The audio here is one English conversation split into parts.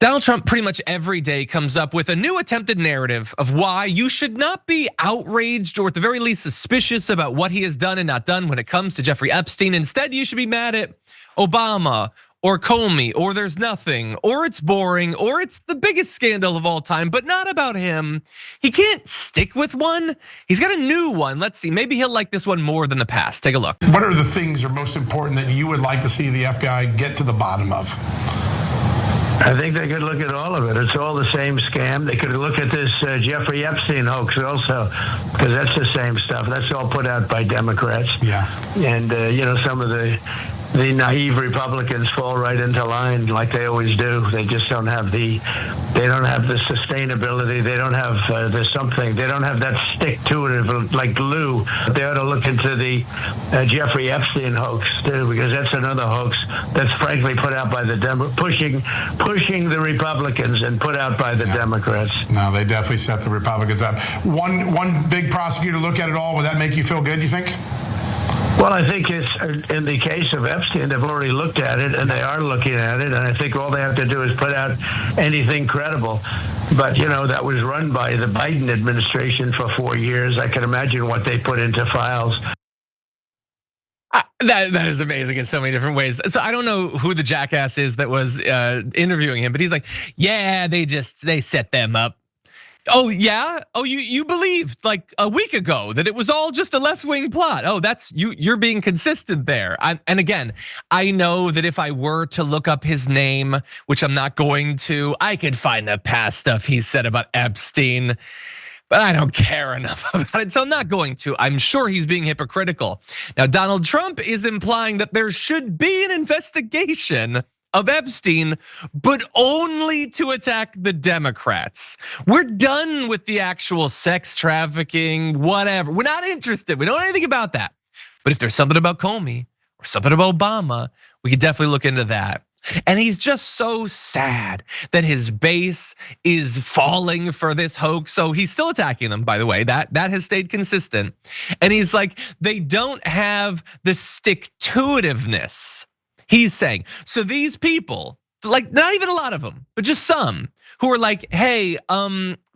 Donald Trump pretty much every day comes up with a new attempted narrative of why you should not be outraged or at the very least suspicious about what he has done and not done when it comes to Jeffrey Epstein. Instead, you should be mad at Obama or Comey, or there's nothing, or it's boring, or it's the biggest scandal of all time, but not about him. He can't stick with one. He's got a new one. Let's see, maybe he'll like this one more than the past. Take a look. What are the things that are most important that you would like to see the FBI get to the bottom of? I think they could look at all of it. It's all the same scam. They could look at this Jeffrey Epstein hoax also, because that's the same stuff. That's all put out by Democrats. Yeah. And some of the naive Republicans fall right into line like they always do. They just don't have the sustainability. They don't have they don't have that stick to it like glue. They ought to look into the Jeffrey Epstein hoax too, because that's another hoax that's frankly put out by the pushing the Republicans and put out by the Democrats. No, they definitely set the Republicans up. One big prosecutor look at it all. Would that make you feel good, you think? Well, I think it's in the case of Epstein, they've already looked at it, and they are looking at it, and I think all they have to do is put out anything credible. But, that was run by the Biden administration for 4 years. I can imagine what they put into files. That is amazing in so many different ways. So I don't know who the jackass is that was interviewing him, but he's like, yeah, they set them up. Oh yeah? Oh, you believed like a week ago that it was all just a left-wing plot. Oh, that's you're being consistent there. And again, I know that if I were to look up his name, which I'm not going to, I could find the past stuff he said about Epstein, but I don't care enough about it, so I'm not going to. I'm sure he's being hypocritical. Now, Donald Trump is implying that there should be an investigation of Epstein, but only to attack the Democrats. We're done with the actual sex trafficking, whatever. We're not interested. We don't know anything about that. But if there's something about Comey or something about Obama, we could definitely look into that. And he's just so sad that his base is falling for this hoax. So he's still attacking them, by the way. That has stayed consistent. And he's like, they don't have the stick-to-itiveness. He's saying, so these people, like not even a lot of them, but just some who are like, hey,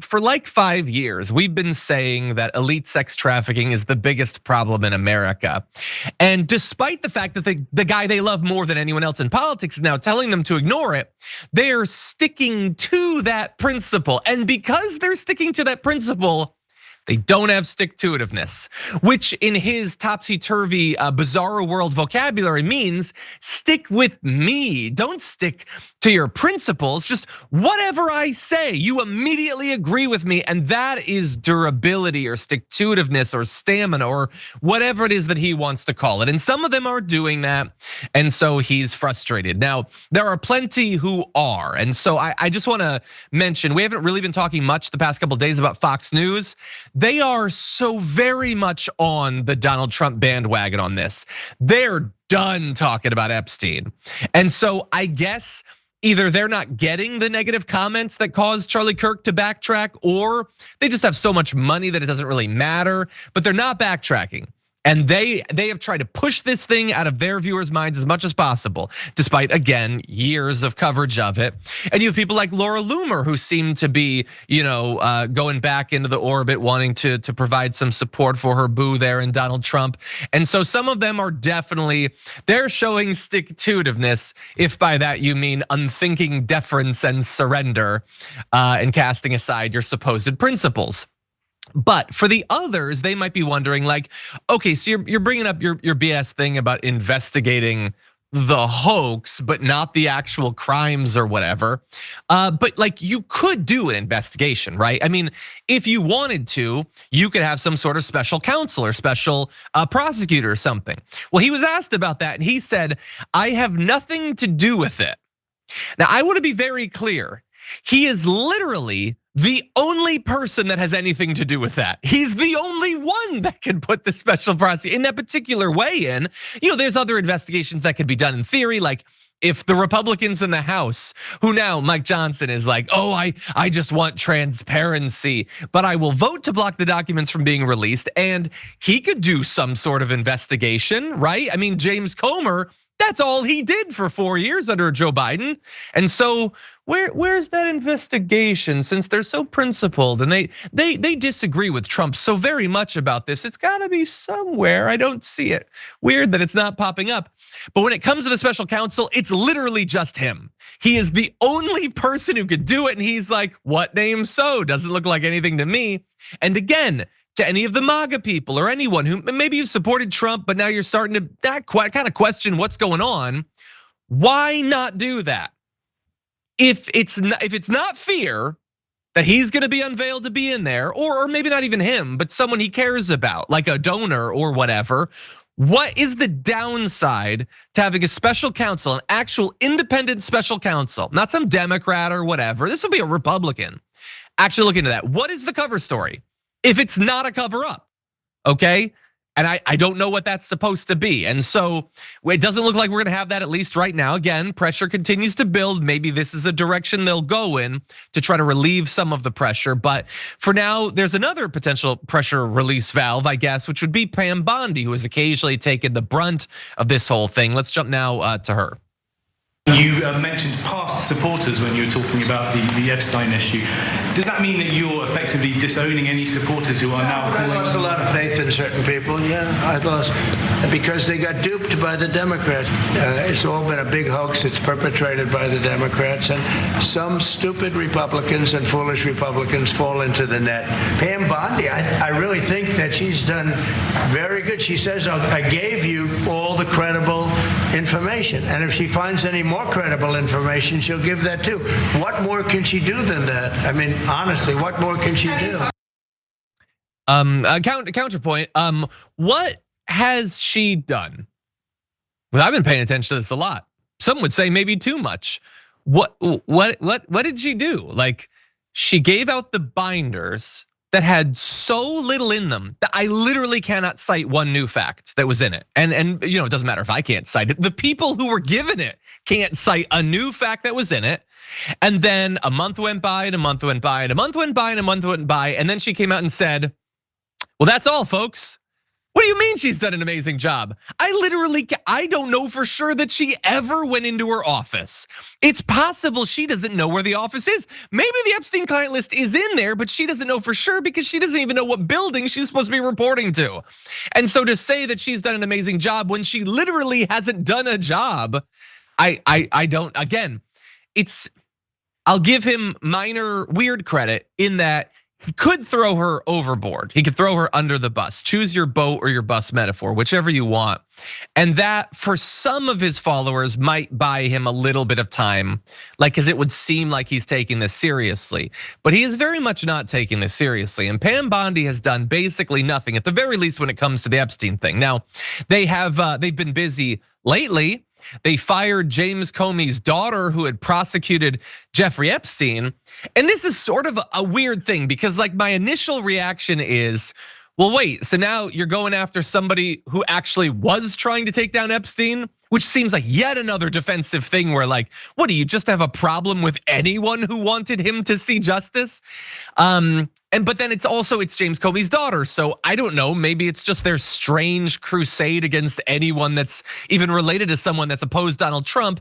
for like 5 years, we've been saying that elite sex trafficking is the biggest problem in America. And despite the fact that the guy they love more than anyone else in politics is now telling them to ignore it, they're sticking to that principle. And because they're sticking to that principle, they don't have stick-to-itiveness, which in his topsy-turvy, bizarro world vocabulary means stick with me. Don't stick to your principles. Just whatever I say, you immediately agree with me. And that is durability or stick-to-itiveness or stamina or whatever it is that he wants to call it. And some of them are doing that. And so he's frustrated. Now, there are plenty who are. And so I just want to mention, we haven't really been talking much the past couple of days about Fox News. They are so very much on the Donald Trump bandwagon on this. They're done talking about Epstein. And so I guess either they're not getting the negative comments that caused Charlie Kirk to backtrack, or they just have so much money that it doesn't really matter, but they're not backtracking. And they have tried to push this thing out of their viewers' minds as much as possible, despite, again, years of coverage of it. And you have people like Laura Loomer who seem to be, going back into the orbit, wanting to provide some support for her boo there in Donald Trump. And so some of them are definitely, they're showing stick-to-itiveness, if by that you mean unthinking deference and surrender, and casting aside your supposed principles. But for the others, they might be wondering like, okay, so you're bringing up your BS thing about investigating the hoax, but not the actual crimes or whatever. But like you could do an investigation, right? I mean, if you wanted to, you could have some sort of special counsel or special prosecutor or something. Well, he was asked about that and he said, I have nothing to do with it. Now, I want to be very clear. He is literally the only person that has anything to do with that. He's the only one that can put the special prosecutor in that particular way in. There's other investigations that could be done in theory, like if the Republicans in the House, who now Mike Johnson is like, oh, I just want transparency, but I will vote to block the documents from being released. And he could do some sort of investigation, right? I mean, James Comer, that's all he did for 4 years under Joe Biden. And so where's that investigation? Since they're so principled and they disagree with Trump so very much about this, it's got to be somewhere. I don't see it. Weird that it's not popping up. But when it comes to the special counsel, it's literally just him. He is the only person who could do it, and he's like, "What name so? Doesn't look like anything to me." And again, to any of the MAGA people or anyone who maybe you've supported Trump, but now you're starting to kind of question what's going on. Why not do that? If it's not fear that he's going to be unveiled to be in there, or maybe not even him, but someone he cares about, like a donor or whatever, what is the downside to having a special counsel, an actual independent special counsel, not some Democrat or whatever? This will be a Republican. Actually look into that. What is the cover story? If it's not a cover up, okay? And I don't know what that's supposed to be. And so it doesn't look like we're gonna have that, at least right now. Again, pressure continues to build. Maybe this is a direction they'll go in to try to relieve some of the pressure. But for now, there's another potential pressure release valve, I guess, which would be Pam Bondi, who has occasionally taken the brunt of this whole thing. Let's jump now to her. You mentioned past supporters when you were talking about the Epstein issue. Does that mean that you're effectively disowning any supporters who are now calling? I lost a lot of faith in certain people, yeah, I lost, because they got duped by the Democrats. It's all been a big hoax. It's perpetrated by the Democrats, and some stupid Republicans and foolish Republicans fall into the net. Pam Bondi, I really think that she's done very good. She says, I gave you all the credible information, and if she finds any more credible information, she'll give that too. What more can she do than that? I mean, honestly, what more can she do? Counterpoint. What has she done? Well, I've been paying attention to this a lot. Some would say maybe too much. What did she do? Like, she gave out the binders that had so little in them that I literally cannot cite one new fact that was in it. And it doesn't matter if I can't cite it. The people who were given it can't cite a new fact that was in it. And then a month went by and a month went by and a month went by and a month went by. And then she came out and said, "Well, that's all, folks." What do you mean she's done an amazing job? I don't know for sure that she ever went into her office. It's possible she doesn't know where the office is. Maybe the Epstein client list is in there, but she doesn't know for sure because she doesn't even know what building she's supposed to be reporting to. And so to say that she's done an amazing job when she literally hasn't done a job, I don't, again, I'll give him minor weird credit in that he could throw her overboard. He could throw her under the bus. Choose your boat or your bus metaphor, whichever you want. And that for some of his followers might buy him a little bit of time, because it would seem like he's taking this seriously. But he is very much not taking this seriously. And Pam Bondi has done basically nothing, at the very least when it comes to the Epstein thing. Now, they've been busy lately. They fired James Comey's daughter, who had prosecuted Jeffrey Epstein. And this is sort of a weird thing because my initial reaction is, well, wait, so now you're going after somebody who actually was trying to take down Epstein, which seems like yet another defensive thing where what do you just have a problem with anyone who wanted him to see justice? But then it's James Comey's daughter. So I don't know, maybe it's just their strange crusade against anyone that's even related to someone that's opposed Donald Trump.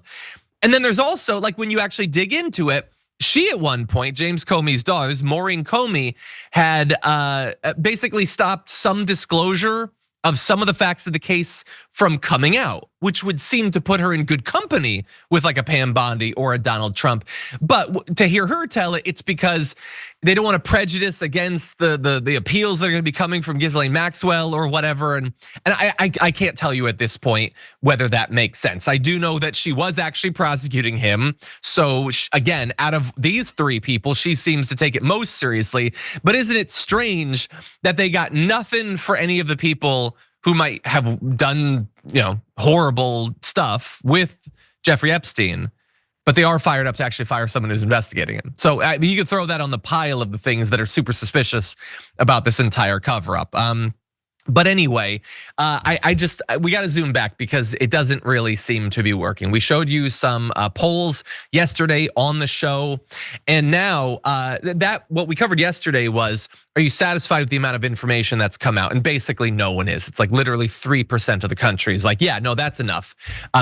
And then there's also when you actually dig into it, she at one point, James Comey's daughter, Maureen Comey, had basically stopped some disclosure of some of the facts of the case from coming out, which would seem to put her in good company with a Pam Bondi or a Donald Trump. But to hear her tell it, it's because they don't want to prejudice against the appeals that are going to be coming from Ghislaine Maxwell or whatever. And I can't tell you at this point whether that makes sense. I do know that she was actually prosecuting him. So again, out of these three people, she seems to take it most seriously. But isn't it strange that they got nothing for any of the people who might have done horrible stuff with Jeffrey Epstein, but they are fired up to actually fire someone who's investigating him. So you could throw that on the pile of the things that are super suspicious about this entire cover up. But anyway, we got to zoom back because it doesn't really seem to be working. We showed you some polls yesterday on the show, and now what we covered yesterday was, are you satisfied with the amount of information that's come out? And basically, no one is. It's like literally 3% of the country is like, yeah, no, that's enough,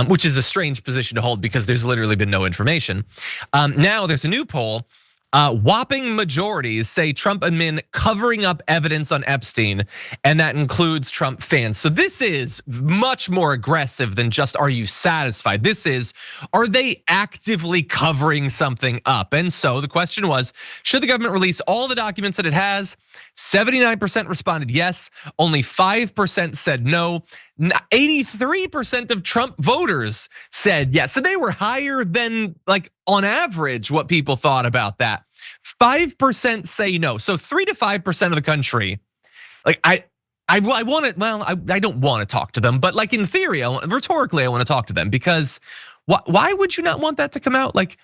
which is a strange position to hold because there's literally been no information. Now there's a new poll. Whopping majorities say Trump admin covering up evidence on Epstein, and that includes Trump fans. So this is much more aggressive than just, are you satisfied? This is, are they actively covering something up? And so the question was, should the government release all the documents that it has? 79% responded yes, only 5% said no. 83% of Trump voters said yes. So they were higher than, like, on average what people thought about that. 5% say no. So 3 to 5% of the country, like I want to, well, I don't want to talk to them, but like in theory, rhetorically, I want to talk to them because why would you not want that to come out? Like,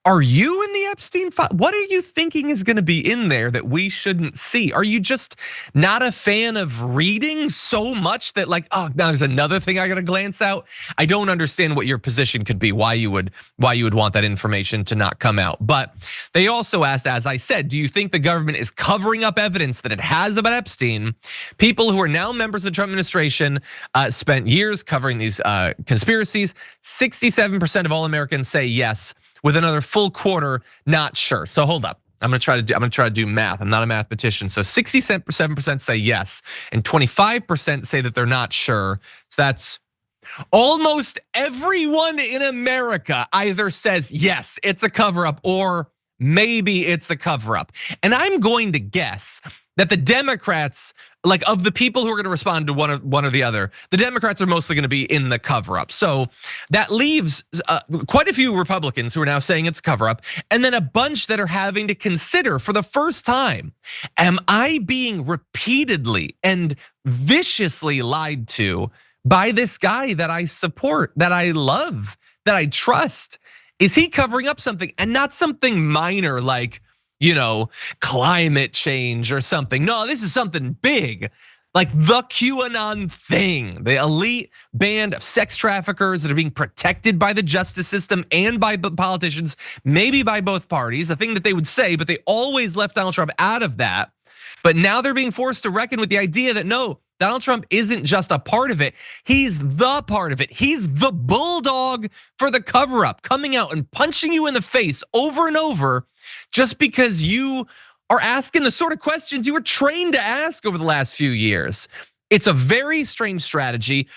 are you in the Epstein file? What are you thinking is going to be in there that we shouldn't see? Are you just not a fan of reading so much that like, oh, now there's another thing I got to glance out? I don't understand what your position could be, why you would want that information to not come out. But they also asked, as I said, do you think the government is covering up evidence that it has about Epstein? People who are now members of the Trump administration spent years covering these conspiracies. 67% of all Americans say yes, with another full quarter not sure. So hold up, I'm gonna try to do math. I'm not a mathematician. So 67% say yes, and 25% say that they're not sure. So that's almost everyone in America either says yes, it's a cover up, or maybe it's a cover up. And I'm going to guess that the Democrats, like of the people who are gonna respond to one or the other, the Democrats are mostly gonna be in the cover up. So that leaves quite a few Republicans who are now saying it's a cover up, and then a bunch that are having to consider for the first time, am I being repeatedly and viciously lied to by this guy that I support, that I love, that I trust? Is he covering up something, and not something minor like, climate change or something? No, this is something big, like the QAnon thing, the elite band of sex traffickers that are being protected by the justice system and by politicians, maybe by both parties, a thing that they would say, but they always left Donald Trump out of that. But now they're being forced to reckon with the idea that no, Donald Trump isn't just a part of it, he's the part of it. He's the bulldog for the cover up, coming out and punching you in the face over and over just because you are asking the sort of questions you were trained to ask over the last few years. It's a very strange strategy.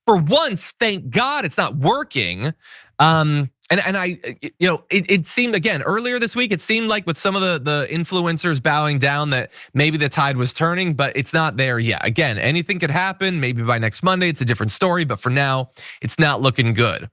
For once, thank God it's not working. It seemed, again, earlier this week, it seemed like with some of the influencers bowing down that maybe the tide was turning, but it's not there yet. Again, anything could happen. Maybe by next Monday, it's a different story, but for now, it's not looking good.